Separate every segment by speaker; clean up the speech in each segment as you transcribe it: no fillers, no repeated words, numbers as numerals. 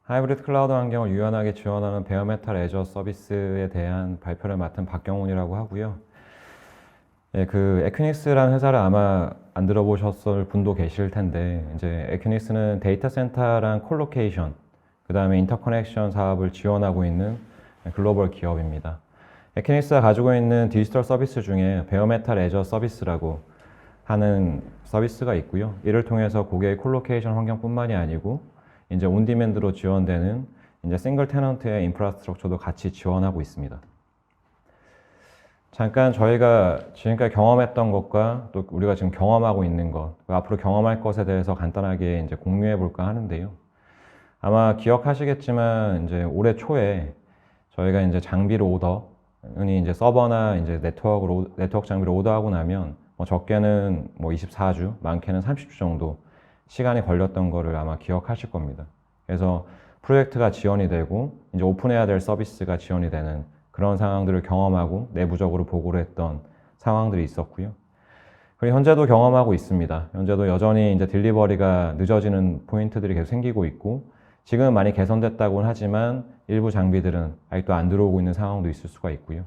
Speaker 1: 하이브리드 클라우드 환경을 유연하게 지원하는 베어메탈 애저 서비스에 대한 발표를 맡은 박경훈이라고 하고요. 예, 에큐닉스라는 회사를 아마 안 들어보셨을 분도 계실 텐데, 이제 에큐닉스는 데이터 센터랑 콜로케이션, 그 다음에 인터커넥션 사업을 지원하고 있는 글로벌 기업입니다. 에큐닉스가 가지고 있는 디지털 서비스 중에 베어메탈 애저 서비스라고 하는 서비스가 있고요. 이를 통해서 고객의 콜로케이션 환경뿐만이 아니고 이제 온디맨드로 지원되는 이제 싱글 테넌트의 인프라스트럭처도 같이 지원하고 있습니다. 잠깐 저희가 지금까지 경험했던 것과 또 우리가 지금 경험하고 있는 것, 앞으로 경험할 것에 대해서 간단하게 이제 공유해 볼까 하는데요. 아마 기억하시겠지만 이제 올해 초에 저희가 이제 장비를 흔히 이제 서버나 이제 네트워크 장비를 오더하고 나면 적게는 24주, 많게는 30주 정도 시간이 걸렸던 거를 아마 기억하실 겁니다. 그래서 프로젝트가 지연이 되고 이제 오픈해야 될 서비스가 지연이 되는 그런 상황들을 경험하고 내부적으로 보고를 했던 상황들이 있었고요. 그리고 현재도 경험하고 있습니다. 현재도 여전히 이제 딜리버리가 늦어지는 포인트들이 계속 생기고 있고 지금은 많이 개선됐다고는 하지만 일부 장비들은 아직도 안 들어오고 있는 상황도 있을 수가 있고요.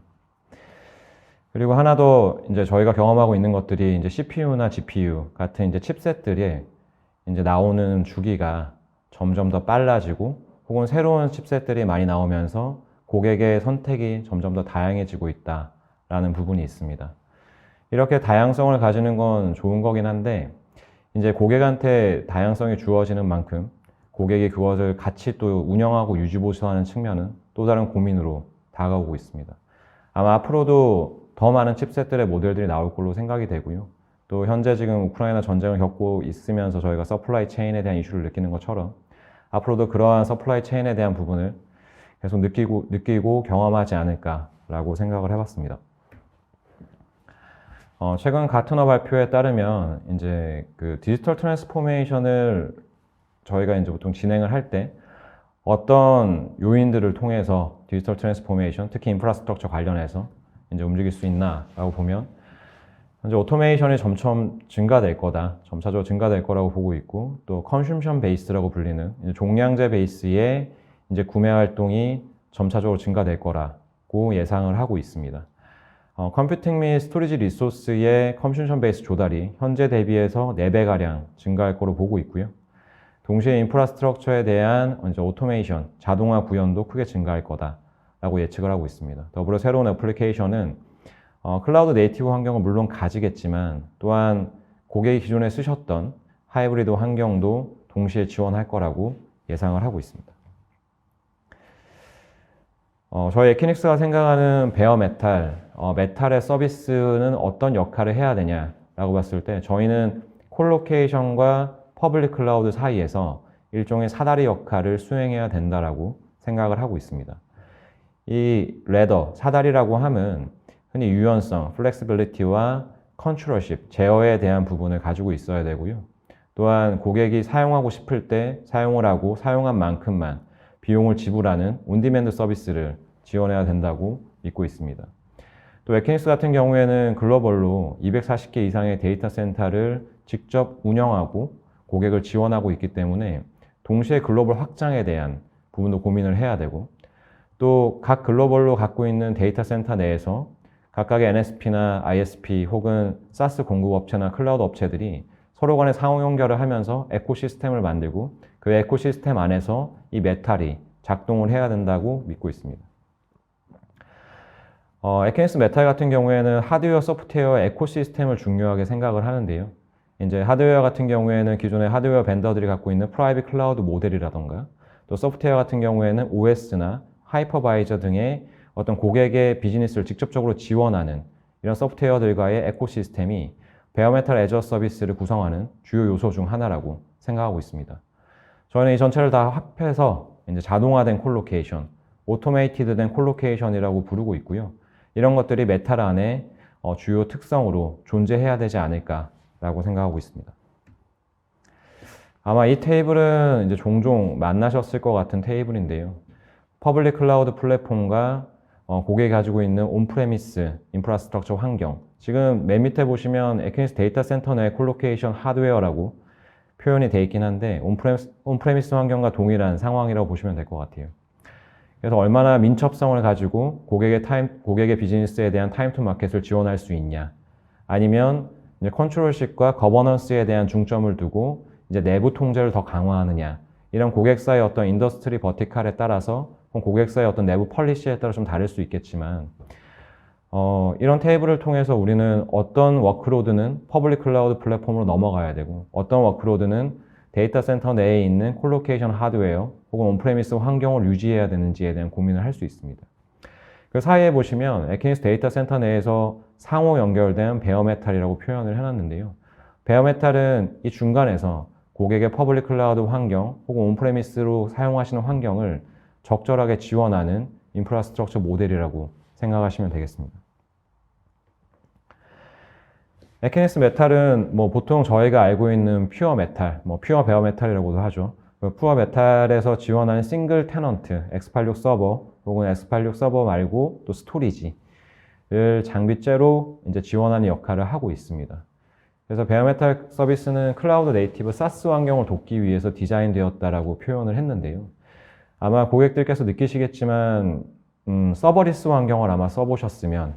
Speaker 1: 그리고 하나 더 이제 저희가 경험하고 있는 것들이 이제 CPU나 GPU 같은 이제 칩셋들이 이제 나오는 주기가 점점 더 빨라지고 혹은 새로운 칩셋들이 많이 나오면서 고객의 선택이 점점 더 다양해지고 있다라는 부분이 있습니다. 이렇게 다양성을 가지는 건 좋은 거긴 한데 이제 고객한테 다양성이 주어지는 만큼 고객이 그것을 같이 또 운영하고 유지보수하는 측면은 또 다른 고민으로 다가오고 있습니다. 아마 앞으로도 더 많은 칩셋들의 모델들이 나올 걸로 생각이 되고요. 또 현재 지금 우크라이나 전쟁을 겪고 있으면서 저희가 서플라이 체인에 대한 이슈를 느끼는 것처럼 앞으로도 그러한 서플라이 체인에 대한 부분을 계속 느끼고 경험하지 않을까라고 생각을 해봤습니다. 최근 가트너 발표에 따르면 이제 디지털 트랜스포메이션을 저희가 이제 보통 진행을 할 때 어떤 요인들을 통해서 디지털 트랜스포메이션, 특히 인프라스트럭처 관련해서 이제 움직일 수 있나라고 보면 현재 오토메이션이 점점 증가될 거다. 점차적으로 증가될 거라고 보고 있고 또 컨슈션 베이스라고 불리는 이제 종량제 베이스의 이제 구매 활동이 점차적으로 증가될 거라고 예상을 하고 있습니다. 컴퓨팅 및 스토리지 리소스의 컨슈션 베이스 조달이 현재 대비해서 4배가량 증가할 거로 보고 있고요. 동시에 인프라스트럭처에 대한 이제 오토메이션, 자동화 구현도 크게 증가할 거다라고 예측을 하고 있습니다. 더불어 새로운 애플리케이션은 클라우드 네이티브 환경은 물론 가지겠지만 또한 고객이 기존에 쓰셨던 하이브리드 환경도 동시에 지원할 거라고 예상을 하고 있습니다. 저희 에큐닉스가 생각하는 베어메탈, 메탈의 서비스는 어떤 역할을 해야 되냐라고 봤을 때 저희는 콜로케이션과 퍼블릭 클라우드 사이에서 일종의 사다리 역할을 수행해야 된다라고 생각을 하고 있습니다. 이 레더, 사다리라고 함은 흔히 유연성, 플렉시빌리티와 컨트롤십, 제어에 대한 부분을 가지고 있어야 되고요. 또한 고객이 사용하고 싶을 때 사용을 하고 사용한 만큼만 비용을 지불하는 온디맨드 서비스를 지원해야 된다고 믿고 있습니다. 또 에큐닉스 같은 경우에는 글로벌로 240개 이상의 데이터 센터를 직접 운영하고 고객을 지원하고 있기 때문에 동시에 글로벌 확장에 대한 부분도 고민을 해야 되고 또 각 글로벌로 갖고 있는 데이터 센터 내에서 각각의 NSP나 ISP 혹은 SaaS 공급업체나 클라우드 업체들이 서로 간에 상호 연결을 하면서 에코시스템을 만들고 그 에코시스템 안에서 이 메탈이 작동을 해야 된다고 믿고 있습니다. 에큐닉스 메탈 같은 경우에는 하드웨어, 소프트웨어 에코시스템을 중요하게 생각을 하는데요. 이제 하드웨어 같은 경우에는 기존의 하드웨어 벤더들이 갖고 있는 프라이빗 클라우드 모델이라던가 또 소프트웨어 같은 경우에는 OS나 하이퍼바이저 등의 어떤 고객의 비즈니스를 직접적으로 지원하는 이런 소프트웨어들과의 에코시스템이 베어메탈 애저 서비스를 구성하는 주요 요소 중 하나라고 생각하고 있습니다. 저희는 이 전체를 다 합해서 이제 자동화된 콜로케이션, 오토메이티드된 콜로케이션이라고 부르고 있고요. 이런 것들이 메탈 안에 주요 특성으로 존재해야 되지 않을까라고 생각하고 있습니다. 아마 이 테이블은 이제 종종 만나셨을 것 같은 테이블인데요. 퍼블릭 클라우드 플랫폼과 고객이 가지고 있는 온프레미스 인프라스트럭처 환경, 지금 맨 밑에 보시면 에큐닉스 데이터 센터 내 콜로케이션 하드웨어라고 표현이 돼 있긴 한데 온프레미스 환경과 동일한 상황이라고 보시면 될 것 같아요. 그래서 얼마나 민첩성을 가지고 고객의 비즈니스에 대한 타임 투 마켓을 지원할 수 있냐, 아니면 이제 컨트롤십과 거버넌스에 대한 중점을 두고 이제 내부 통제를 더 강화하느냐, 이런 고객사의 어떤 인더스트리 버티칼에 따라서 고객사의 어떤 내부 폴리시에 따라 좀 다를 수 있겠지만 이런 테이블을 통해서 우리는 어떤 워크로드는 퍼블릭 클라우드 플랫폼으로 넘어가야 되고 어떤 워크로드는 데이터 센터 내에 있는 콜로케이션 하드웨어 혹은 온프레미스 환경을 유지해야 되는지에 대한 고민을 할 수 있습니다. 그 사이에 보시면 에키닉스 데이터 센터 내에서 상호 연결된 베어메탈이라고 표현을 해놨는데요. 베어메탈은 이 중간에서 고객의 퍼블릭 클라우드 환경 혹은 온프레미스로 사용하시는 환경을 적절하게 지원하는 인프라스트럭처 모델이라고 생각하시면 되겠습니다. 에키닉스 메탈은 보통 저희가 알고 있는 퓨어 메탈, 퓨어 베어 메탈이라고도 하죠. 퓨어 메탈에서 지원하는 싱글 테넌트, x86 서버 혹은 x86 서버 말고 또 스토리지를 장비째로 이제 지원하는 역할을 하고 있습니다. 그래서 베어 메탈 서비스는 클라우드 네이티브 사스 환경을 돕기 위해서 디자인되었다라고 표현을 했는데요. 아마 고객들께서 느끼시겠지만 서버리스 환경을 아마 써보셨으면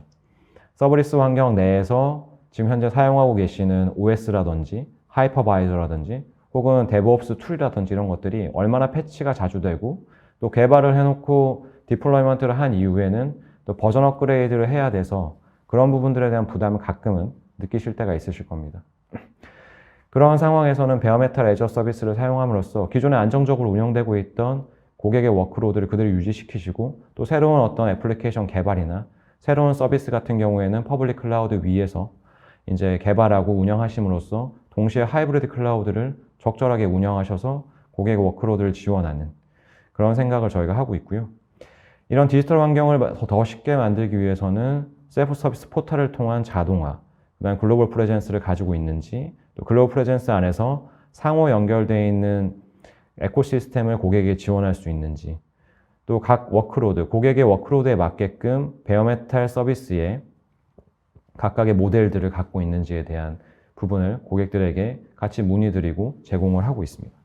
Speaker 1: 서버리스 환경 내에서 지금 현재 사용하고 계시는 OS라든지 하이퍼바이저라든지 혹은 데브옵스 툴이라든지 이런 것들이 얼마나 패치가 자주 되고 또 개발을 해놓고 디플로이먼트를 한 이후에는 또 버전 업그레이드를 해야 돼서 그런 부분들에 대한 부담을 가끔은 느끼실 때가 있으실 겁니다. 그런 상황에서는 베어메탈 애저 서비스를 사용함으로써 기존에 안정적으로 운영되고 있던 고객의 워크로드를 그대로 유지시키시고 또 새로운 어떤 애플리케이션 개발이나 새로운 서비스 같은 경우에는 퍼블릭 클라우드 위에서 이제 개발하고 운영하심으로써 동시에 하이브리드 클라우드를 적절하게 운영하셔서 고객 워크로드를 지원하는 그런 생각을 저희가 하고 있고요. 이런 디지털 환경을 더 쉽게 만들기 위해서는 셀프 서비스 포탈을 통한 자동화, 그다음 글로벌 프레젠스를 가지고 있는지, 또 글로벌 프레젠스 안에서 상호 연결되어 있는 에코시스템을 고객에게 지원할 수 있는지, 또 각 워크로드, 고객의 워크로드에 맞게끔 베어메탈 서비스에 각각의 모델들을 갖고 있는지에 대한 부분을 고객들에게 같이 문의드리고 제공을 하고 있습니다.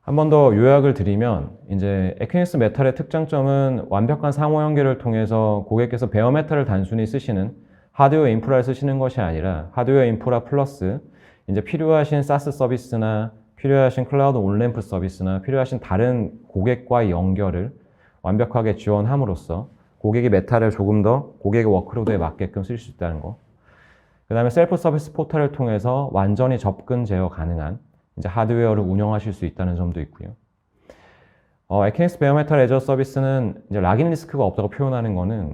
Speaker 1: 한 번 더 요약을 드리면 이제 에키닉스 메탈의 특장점은 완벽한 상호 연결을 통해서 고객께서 베어메탈을 단순히 쓰시는 하드웨어 인프라를 쓰시는 것이 아니라 하드웨어 인프라 플러스 이제 필요하신 사스 서비스나 필요하신 클라우드 온램프 서비스나 필요하신 다른 고객과의 연결을 완벽하게 지원함으로써 고객이 메탈을 조금 더 고객의 워크로드에 맞게끔 쓸 수 있다는 거. 그 다음에 셀프 서비스 포털을 통해서 완전히 접근 제어 가능한 이제 하드웨어를 운영하실 수 있다는 점도 있고요. 에키닉스 베어메탈 애저 서비스는 이제 락인 리스크가 없다고 표현하는 거는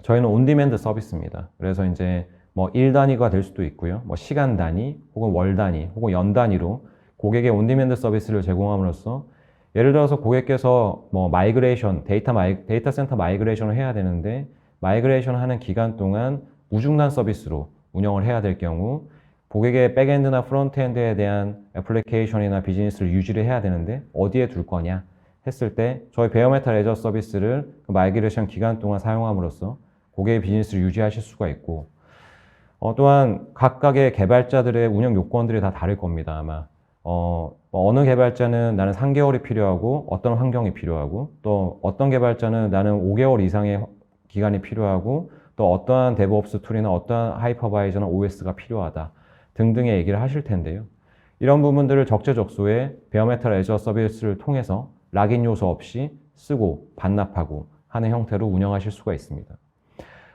Speaker 1: 저희는 온디맨드 서비스입니다. 그래서 이제 일 단위가 될 수도 있고요. 시간 단위, 혹은 월 단위, 혹은 연 단위로 고객의 온디맨드 서비스를 제공함으로써 예를 들어서 고객께서 마이그레이션, 데이터 센터 마이그레이션을 해야 되는데 마이그레이션 하는 기간 동안 무중단 서비스로 운영을 해야 될 경우 고객의 백엔드나 프론트엔드에 대한 애플리케이션이나 비즈니스를 유지를 해야 되는데 어디에 둘 거냐 했을 때 저희 베어메탈 애저 서비스를 그 마이그레이션 기간 동안 사용함으로써 고객의 비즈니스를 유지하실 수가 있고 또한 각각의 개발자들의 운영 요건들이 다 다를 겁니다. 아마 어느 개발자는 나는 3개월이 필요하고 어떤 환경이 필요하고 또 어떤 개발자는 나는 5개월 이상의 기간이 필요하고 또 어떠한 데브옵스 툴이나 어떠한 하이퍼바이저나 OS가 필요하다 등등의 얘기를 하실 텐데요. 이런 부분들을 적재적소에 베어메탈 애저 서비스를 통해서 락인 요소 없이 쓰고 반납하고 하는 형태로 운영하실 수가 있습니다.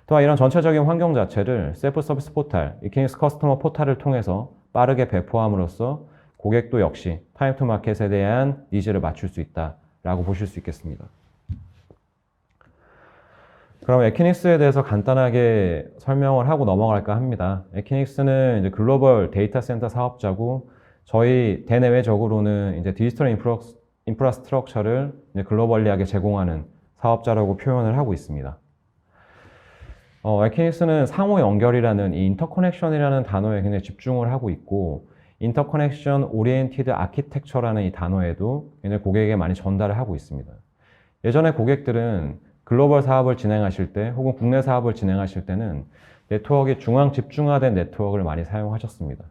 Speaker 1: 또한 이런 전체적인 환경 자체를 셀프 서비스 포탈, 에키닉스 커스터머 포탈을 통해서 빠르게 배포함으로써 고객도 역시 타임 투 마켓에 대한 니즈를 맞출 수 있다라고 보실 수 있겠습니다. 그럼 에키닉스에 대해서 간단하게 설명을 하고 넘어갈까 합니다. 에키닉스는 이제 글로벌 데이터 센터 사업자고 저희 대내외적으로는 이제 디지털 인프라스트럭처를 이제 글로벌리하게 제공하는 사업자라고 표현을 하고 있습니다. 에키닉스는 상호 연결이라는 이 인터커넥션이라는 단어에 굉장히 집중을 하고 있고 인터커넥션 오리엔티드 아키텍처라는 이 단어에도 굉장히 고객에게 많이 전달을 하고 있습니다. 예전에 고객들은 글로벌 사업을 진행하실 때 혹은 국내 사업을 진행하실 때는 네트워크에 중앙 집중화된 네트워크를 많이 사용하셨습니다.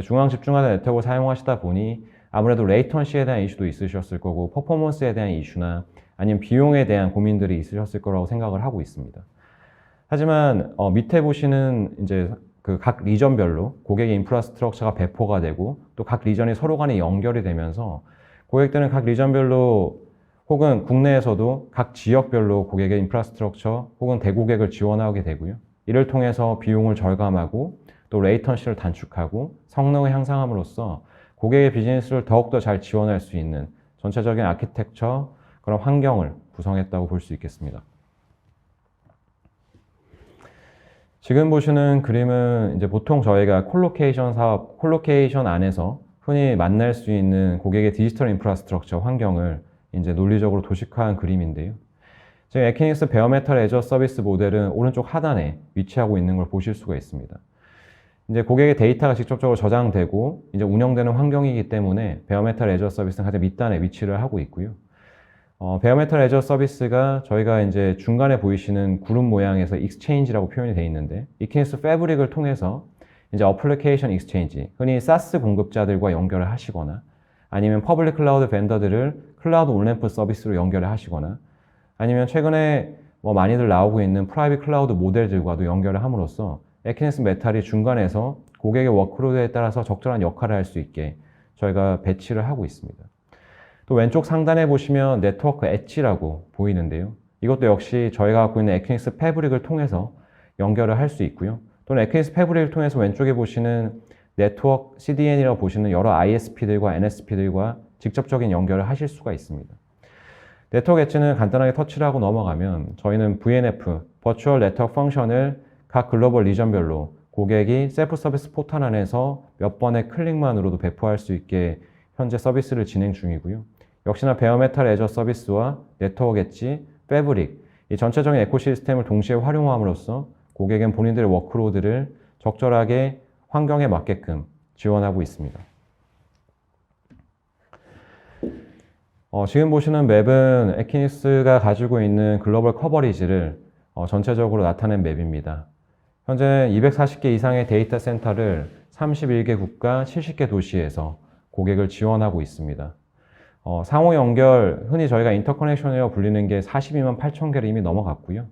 Speaker 1: 중앙 집중화된 네트워크를 사용하시다 보니 아무래도 레이턴시에 대한 이슈도 있으셨을 거고 퍼포먼스에 대한 이슈나 아니면 비용에 대한 고민들이 있으셨을 거라고 생각을 하고 있습니다. 하지만 밑에 보시는 이제 그 각 리전별로 고객의 인프라스트럭처가 배포가 되고 또 각 리전이 서로 간에 연결이 되면서 고객들은 각 리전별로 혹은 국내에서도 각 지역별로 고객의 인프라스트럭처 혹은 대고객을 지원하게 되고요. 이를 통해서 비용을 절감하고 또 레이턴시를 단축하고 성능을 향상함으로써 고객의 비즈니스를 더욱더 잘 지원할 수 있는 전체적인 아키텍처 그런 환경을 구성했다고 볼 수 있겠습니다. 지금 보시는 그림은 이제 보통 저희가 콜로케이션 사업, 콜로케이션 안에서 흔히 만날 수 있는 고객의 디지털 인프라스트럭처 환경을 이제 논리적으로 도식화한 그림인데요. 지금 에키닉스 베어메탈 애저 서비스 모델은 오른쪽 하단에 위치하고 있는 걸 보실 수가 있습니다. 이제 고객의 데이터가 직접적으로 저장되고 이제 운영되는 환경이기 때문에 베어메탈 애저 서비스는 가장 밑단에 위치를 하고 있고요. 베어메탈 애저 서비스가 저희가 이제 중간에 보이시는 구름 모양에서 익스체인지라고 표현이 되어 있는데 에키닉스 패브릭을 통해서 이제 어플리케이션 익스체인지, 흔히 SaaS 공급자들과 연결을 하시거나 아니면 퍼블릭 클라우드 벤더들을 클라우드 온램프 서비스로 연결을 하시거나 아니면 최근에 많이들 나오고 있는 프라이빗 클라우드 모델들과도 연결을 함으로써 에키닉스 메탈이 중간에서 고객의 워크로드에 따라서 적절한 역할을 할 수 있게 저희가 배치를 하고 있습니다. 또 왼쪽 상단에 보시면 네트워크 엣지라고 보이는데요. 이것도 역시 저희가 갖고 있는 에키닉스 패브릭을 통해서 연결을 할 수 있고요. 또는 에키닉스 패브릭을 통해서 왼쪽에 보시는 네트워크 CDN이라고 보시는 여러 ISP들과 NSP들과 직접적인 연결을 하실 수가 있습니다. 네트워크 엣지는 간단하게 터치를 하고 넘어가면 저희는 VNF, 버추얼 네트워크 펑션을 각 글로벌 리전별로 고객이 셀프 서비스 포탈 안에서 몇 번의 클릭만으로도 배포할 수 있게 현재 서비스를 진행 중이고요. 역시나 베어메탈 애저 서비스와 네트워크 엣지, 패브릭, 이 전체적인 에코시스템을 동시에 활용함으로써 고객은 본인들의 워크로드를 적절하게 환경에 맞게끔 지원하고 있습니다. 지금 보시는 맵은 에키닉스가 가지고 있는 글로벌 커버리지를 전체적으로 나타낸 맵입니다. 현재 240개 이상의 데이터 센터를 31개 국가 70개 도시에서 고객을 지원하고 있습니다. 상호 연결, 흔히 저희가 인터커넥션이라고 불리는 게 42만 8천 개를 이미 넘어갔고요.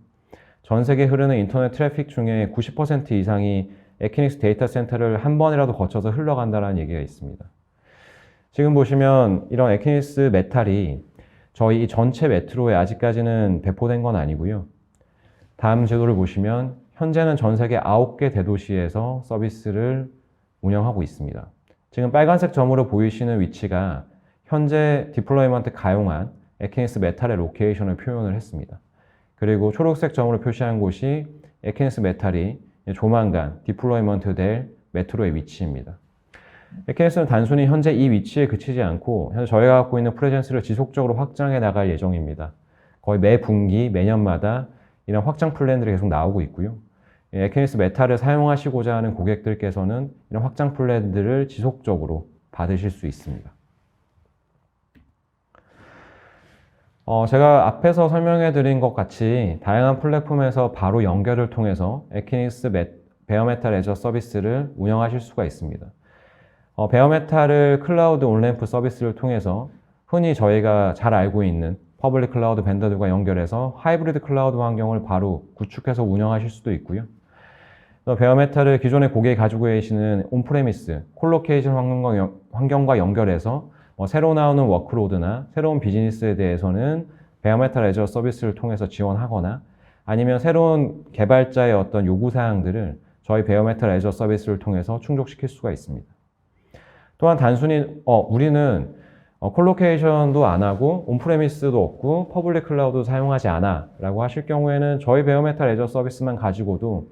Speaker 1: 전 세계에 흐르는 인터넷 트래픽 중에 90% 이상이 에키닉스 데이터 센터를 한 번이라도 거쳐서 흘러간다는 얘기가 있습니다. 지금 보시면 이런 에키닉스 메탈이 저희 전체 메트로에 아직까지는 배포된 건 아니고요. 다음 제도를 보시면 현재는 전 세계 9개 대도시에서 서비스를 운영하고 있습니다. 지금 빨간색 점으로 보이시는 위치가 현재 디플로이먼트 가용한 에키닉스 메탈의 로케이션을 표현을 했습니다. 그리고 초록색 점으로 표시한 곳이 에키닉스 메탈이 조만간 디플로이먼트 될 메트로의 위치입니다. 에키닉스는 단순히 현재 이 위치에 그치지 않고 현재 저희가 갖고 있는 프레젠스를 지속적으로 확장해 나갈 예정입니다. 거의 매 분기, 매년마다 이런 확장 플랜들이 계속 나오고 있고요. 에키닉스 메탈을 사용하시고자 하는 고객들께서는 이런 확장 플랜들을 지속적으로 받으실 수 있습니다. 제가 앞에서 설명해 드린 것 같이 다양한 플랫폼에서 바로 연결을 통해서 에키닉스 베어메탈 애저 서비스를 운영하실 수가 있습니다. 베어메탈을 클라우드 온램프 서비스를 통해서 흔히 저희가 잘 알고 있는 퍼블릭 클라우드 벤더들과 연결해서 하이브리드 클라우드 환경을 바로 구축해서 운영하실 수도 있고요. 베어메탈을 기존의 고객이 가지고 계시는 온프레미스, 콜로케이션 환경과 연결해서 새로 나오는 워크로드나 새로운 비즈니스에 대해서는 베어메탈 애저 서비스를 통해서 지원하거나 아니면 새로운 개발자의 어떤 요구사항들을 저희 베어메탈 애저 서비스를 통해서 충족시킬 수가 있습니다. 또한 단순히 우리는 콜로케이션도 안 하고 온프레미스도 없고 퍼블릭 클라우드 사용하지 않아 라고 하실 경우에는 저희 베어메탈 애저 서비스만 가지고도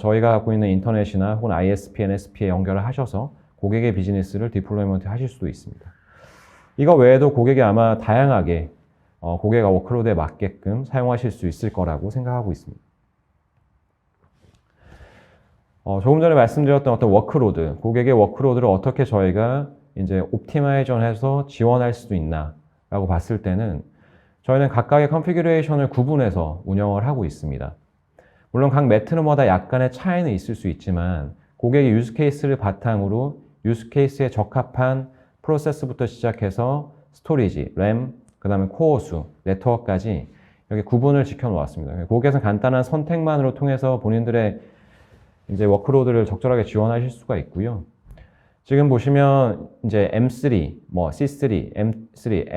Speaker 1: 저희가 갖고 있는 인터넷이나 혹은 ISP, NSP에 연결을 하셔서 고객의 비즈니스를 디플로이먼트 하실 수도 있습니다. 이거 외에도 고객이 아마 다양하게 고객의 워크로드에 맞게끔 사용하실 수 있을 거라고 생각하고 있습니다. 조금 전에 말씀드렸던 어떤 워크로드, 고객의 워크로드를 어떻게 저희가 이제 옵티마이전해서 지원할 수도 있나 라고 봤을 때는 저희는 각각의 컨피규레이션을 구분해서 운영을 하고 있습니다. 물론 각 매트로마다 약간의 차이는 있을 수 있지만 고객의 유즈 케이스를 바탕으로 유스 케이스에 적합한 프로세스부터 시작해서 스토리지, 램, 그 다음에 코어 수, 네트워크까지 이렇게 구분을 지켜 놓았습니다. 거기에서 간단한 선택만으로 통해서 본인들의 이제 워크로드를 적절하게 지원하실 수가 있고요. 지금 보시면 이제 M3, 뭐 C3, M3,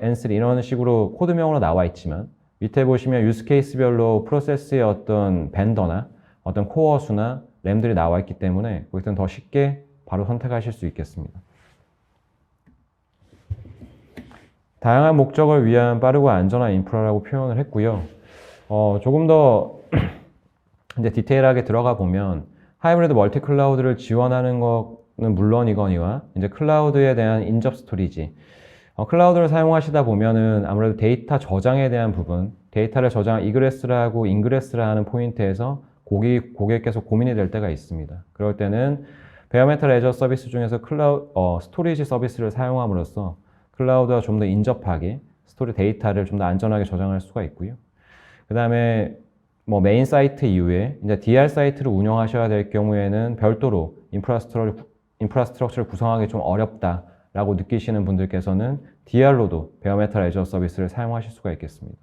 Speaker 1: N3 이런 식으로 코드명으로 나와 있지만 밑에 보시면 유스 케이스별로 프로세스의 어떤 벤더나 어떤 코어 수나 램들이 나와 있기 때문에 거기서는 더 쉽게 바로 선택하실 수 있겠습니다. 다양한 목적을 위한 빠르고 안전한 인프라라고 표현을 했고요. 조금 더 이제 디테일하게 들어가 보면 하이브리드 멀티 클라우드를 지원하는 거는 물론이거니와 이제 클라우드에 대한 인접 스토리지, 클라우드를 사용하시다 보면은 아무래도 데이터 저장에 대한 부분, 데이터를 저장 이그레스라고 인그레스라 하는 포인트에서 고객께서 고민이 될 때가 있습니다. 그럴 때는 베어메탈 애저 서비스 중에서 스토리지 서비스를 사용함으로써 클라우드와 좀 더 인접하게 스토리 데이터를 좀 더 안전하게 저장할 수가 있고요. 그 다음에 뭐 메인 사이트 이후에 이제 DR 사이트를 운영하셔야 될 경우에는 별도로 인프라스트럭처를 구성하기 좀 어렵다라고 느끼시는 분들께서는 DR로도 베어메탈 애저 서비스를 사용하실 수가 있겠습니다.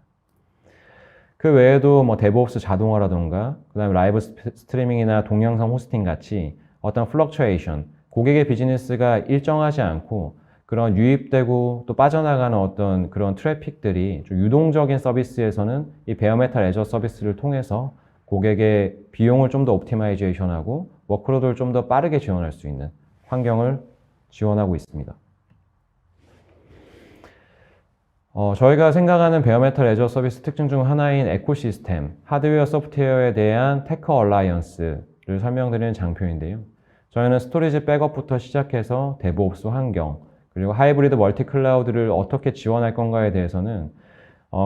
Speaker 1: 그 외에도 뭐 데브옵스 자동화라던가 그 다음에 라이브 스트리밍이나 동영상 호스팅 같이 어떤 플럭처에이션, 고객의 비즈니스가 일정하지 않고 그런 유입되고 또 빠져나가는 어떤 그런 트래픽들이 좀 유동적인 서비스에서는 이 베어메탈 애저 서비스를 통해서 고객의 비용을 좀 더 옵티마이제이션하고 워크로드를 좀 더 빠르게 지원할 수 있는 환경을 지원하고 있습니다. 저희가 생각하는 베어메탈 애저 서비스 특징 중 하나인 에코시스템, 하드웨어, 소프트웨어에 대한 테크 얼라이언스를 설명드리는 장표인데요. 저희는 스토리지 백업부터 시작해서 데브옵스 환경, 그리고 하이브리드 멀티 클라우드를 어떻게 지원할 건가에 대해서는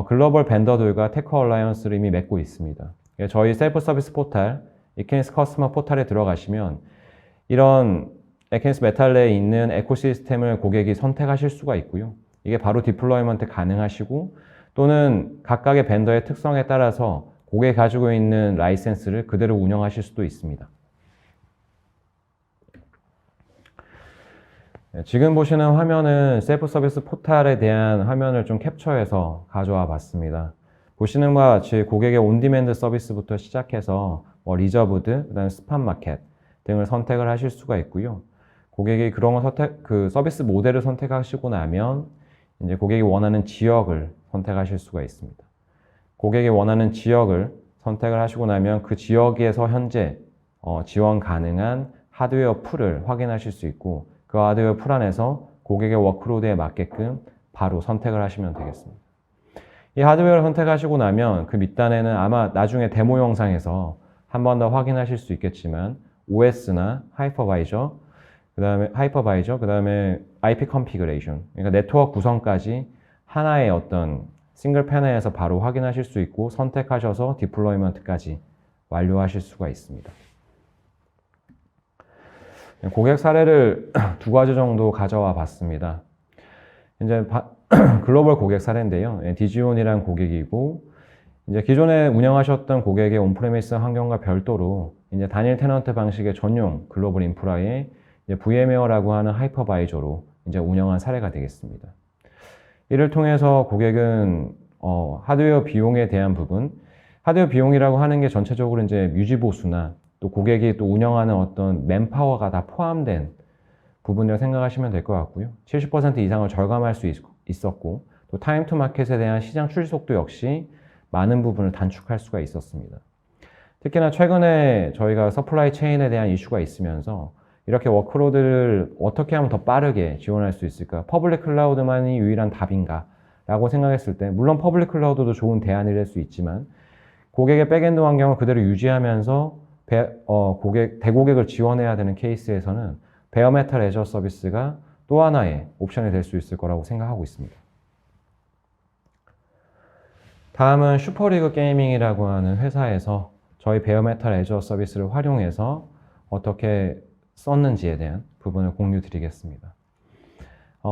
Speaker 1: 글로벌 벤더들과 테크 얼라이언스를 이미 맺고 있습니다. 저희 셀프 서비스 포탈, 에케니스 커스터머 포탈에 들어가시면 이런 에케니스 메탈 내에 있는 에코시스템을 고객이 선택하실 수가 있고요. 이게 바로 디플로이먼트 가능하시고 또는 각각의 벤더의 특성에 따라서 고객이 가지고 있는 라이센스를 그대로 운영하실 수도 있습니다. 지금 보시는 화면은 셀프 서비스 포탈에 대한 화면을 좀 캡처해서 가져와 봤습니다. 보시는 바와 같이 고객의 온디맨드 서비스부터 시작해서 리저브드, 그다음에 스팟 마켓 등을 선택을 하실 수가 있고요. 고객이 그런 그 서비스 모델을 선택하시고 나면 이제 고객이 원하는 지역을 선택하실 수가 있습니다. 고객이 원하는 지역을 선택을 하시고 나면 그 지역에서 현재 지원 가능한 하드웨어 풀을 확인하실 수 있고 그 하드웨어 풀 안에서 고객의 워크로드에 맞게끔 바로 선택을 하시면 되겠습니다. 이 하드웨어를 선택하시고 나면 그 밑단에는 아마 나중에 데모 영상에서 한 번 더 확인하실 수 있겠지만 OS나 하이퍼바이저, 그 다음에 IP 컨피그레이션, 그러니까 네트워크 구성까지 하나의 어떤 싱글 패널에서 바로 확인하실 수 있고 선택하셔서 디플로이먼트까지 완료하실 수가 있습니다. 고객 사례를 두 가지 정도 가져와 봤습니다. 이제 글로벌 고객 사례인데요. 디지온이라는 고객이고, 이제 기존에 운영하셨던 고객의 온프레미스 환경과 별도로 이제 단일 테넌트 방식의 전용 글로벌 인프라에 VMware라고 하는 하이퍼바이저로 이제 운영한 사례가 되겠습니다. 이를 통해서 고객은 하드웨어 비용에 대한 부분, 하드웨어 비용이라고 하는 게 전체적으로 이제 유지 보수나 또 고객이 또 운영하는 어떤 맨파워가 다 포함된 부분이라고 생각하시면 될 것 같고요. 70% 이상을 절감할 수 있었고 또 타임 투 마켓에 대한 시장 출시 속도 역시 많은 부분을 단축할 수가 있었습니다. 특히나 최근에 저희가 서플라이 체인에 대한 이슈가 있으면서 이렇게 워크로드를 어떻게 하면 더 빠르게 지원할 수 있을까? 퍼블릭 클라우드만이 유일한 답인가? 라고 생각했을 때 물론 퍼블릭 클라우드도 좋은 대안이 될 수 있지만 고객의 백엔드 환경을 그대로 유지하면서 대고객을 지원해야 되는 케이스에서는 베어메탈 애저 서비스가 또 하나의 옵션이 될 수 있을 거라고 생각하고 있습니다. 다음은 슈퍼리그 게이밍이라고 하는 회사에서 저희 베어메탈 애저 서비스를 활용해서 어떻게 썼는지에 대한 부분을 공유 드리겠습니다.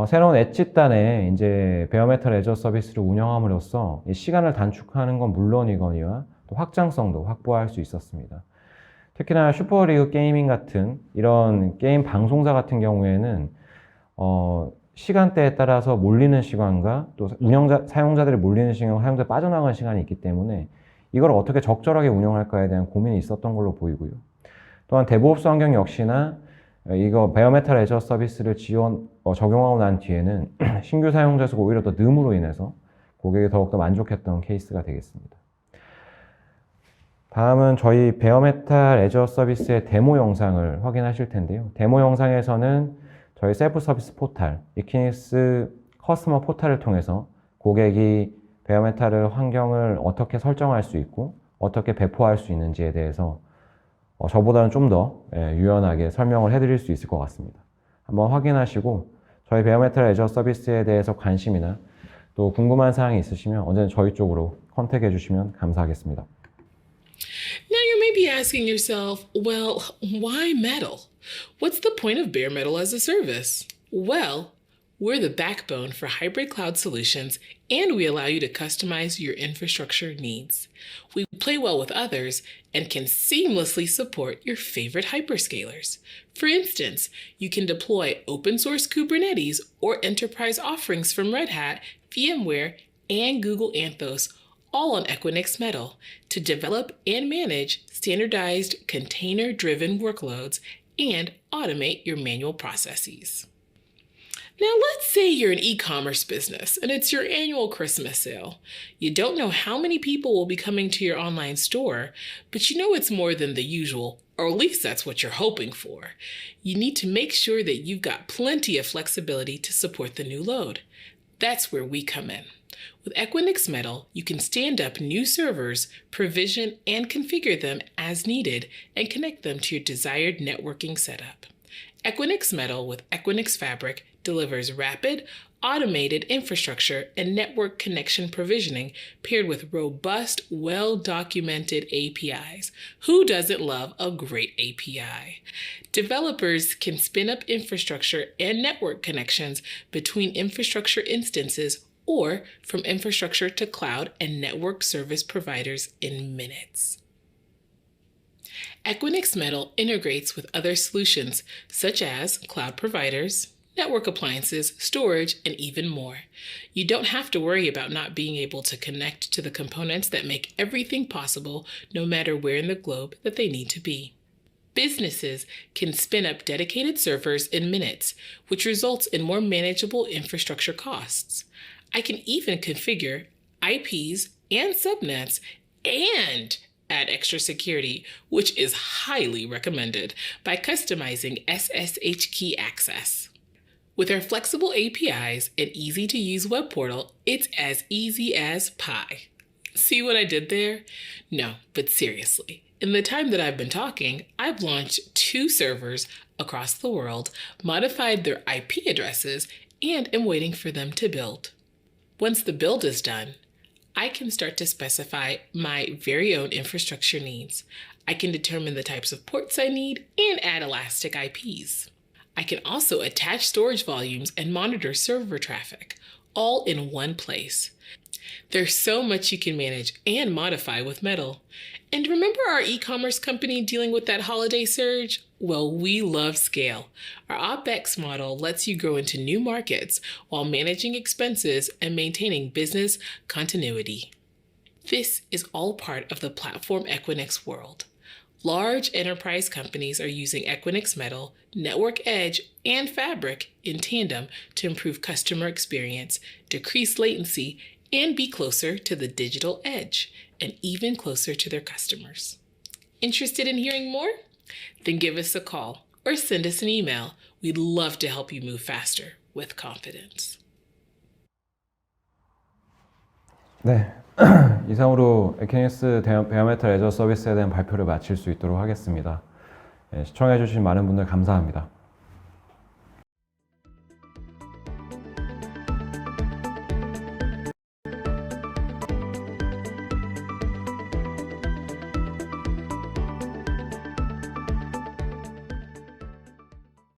Speaker 1: 새로운 엣지단에 이제 베어메탈 애저 서비스를 운영함으로써 이 시간을 단축하는 건 물론이거니와 또 확장성도 확보할 수 있었습니다. 특히나 슈퍼리그 게이밍 같은 이런 게임 방송사 같은 경우에는 시간대에 따라서 몰리는 시간과 또 사용자들이 몰리는 시간과 사용자 빠져나가는 시간이 있기 때문에 이걸 어떻게 적절하게 운영할까에 대한 고민이 있었던 걸로 보이고요. 또한 데브옵스 환경 역시나 이거 베어메탈 애저 서비스를 적용하고 난 뒤에는 신규 사용자 수가 오히려 더 느음으로 인해서 고객이 더욱더 만족했던 케이스가 되겠습니다. 다음은 저희 베어메탈 애저 서비스의 데모 영상을 확인하실 텐데요. 데모 영상에서는 저희 셀프 서비스 포탈, 이퀴닉스 커스터머 포탈을 통해서 고객이 베어메탈 환경을 어떻게 설정할 수 있고 어떻게 배포할 수 있는지에 대해서 저보다는 좀 더 유연하게 설명을 해드릴 수 있을 것 같습니다. 한번 확인하시고 저희 베어메탈 애저 서비스에 대해서 관심이나 또 궁금한 사항이 있으시면 언제든 저희 쪽으로 컨택해 주시면 감사하겠습니다.
Speaker 2: Now you may be asking yourself, well, why metal? What's the point of bare metal as a service? Well, we're the backbone for hybrid cloud solutions, and we allow you to customize your infrastructure needs. We play well with others and can seamlessly support your favorite hyperscalers. For instance, you can deploy open source Kubernetes or enterprise offerings from Red Hat, VMware, and Google Anthos, all on Equinix Metal, to develop and manage standardized container-driven workloads and automate your manual processes. Now, let's say you're an e-commerce business and it's your annual Christmas sale. You don't know how many people will be coming to your online store, but you know it's more than the usual, or at least that's what you're hoping for. You need to make sure that you've got plenty of flexibility to support the new load. That's where we come in. With Equinix Metal, you can stand up new servers, provision and configure them as needed, and connect them to your desired networking setup. Equinix Metal with Equinix Fabric delivers rapid, automated infrastructure and network connection provisioning paired with robust, well-documented APIs. Who doesn't love a great API? Developers can spin up infrastructure and network connections between infrastructure instances or from infrastructure to cloud and network service providers in minutes. Equinix Metal integrates with other solutions such as cloud providers, network appliances, storage, and even more. You don't have to worry about not being able to connect to the components that make everything possible, no matter where in the globe that they need to be. Businesses can spin up dedicated servers in minutes, which results in more manageable infrastructure costs. I can even configure IPs and subnets and add extra security, which is highly recommended, by customizing SSH key access. With our flexible APIs and easy-to-use web portal, it's as easy as pie. See what I did there? No, but seriously, in the time that I've been talking, I've launched 2 servers across the world, modified their IP addresses, and am waiting for them to build. Once the build is done, I can start to specify my very own infrastructure needs. I can determine the types of ports I need and add elastic IPs. I can also attach storage volumes and monitor server traffic, all in one place. There's so much you can manage and modify with Metal. And remember our e-commerce company dealing with that holiday surge? Well, we love scale. Our OpEx model lets you grow into new markets while managing expenses and maintaining business continuity. This is all part of the Platform Equinix world. Large enterprise companies are using Equinix Metal, Network Edge, and Fabric in tandem to improve customer experience, decrease latency, and be closer to the digital edge, and even closer to their customers. Interested in hearing more? Then give us a call or send us an email. We'd love to help you move faster with confidence.
Speaker 1: 네, 이상으로 에퀴닉스 베어메탈 애저 서비스에 대한 발표를 마칠 수 있도록 하겠습니다. 시청해주신 많은 분들 감사합니다.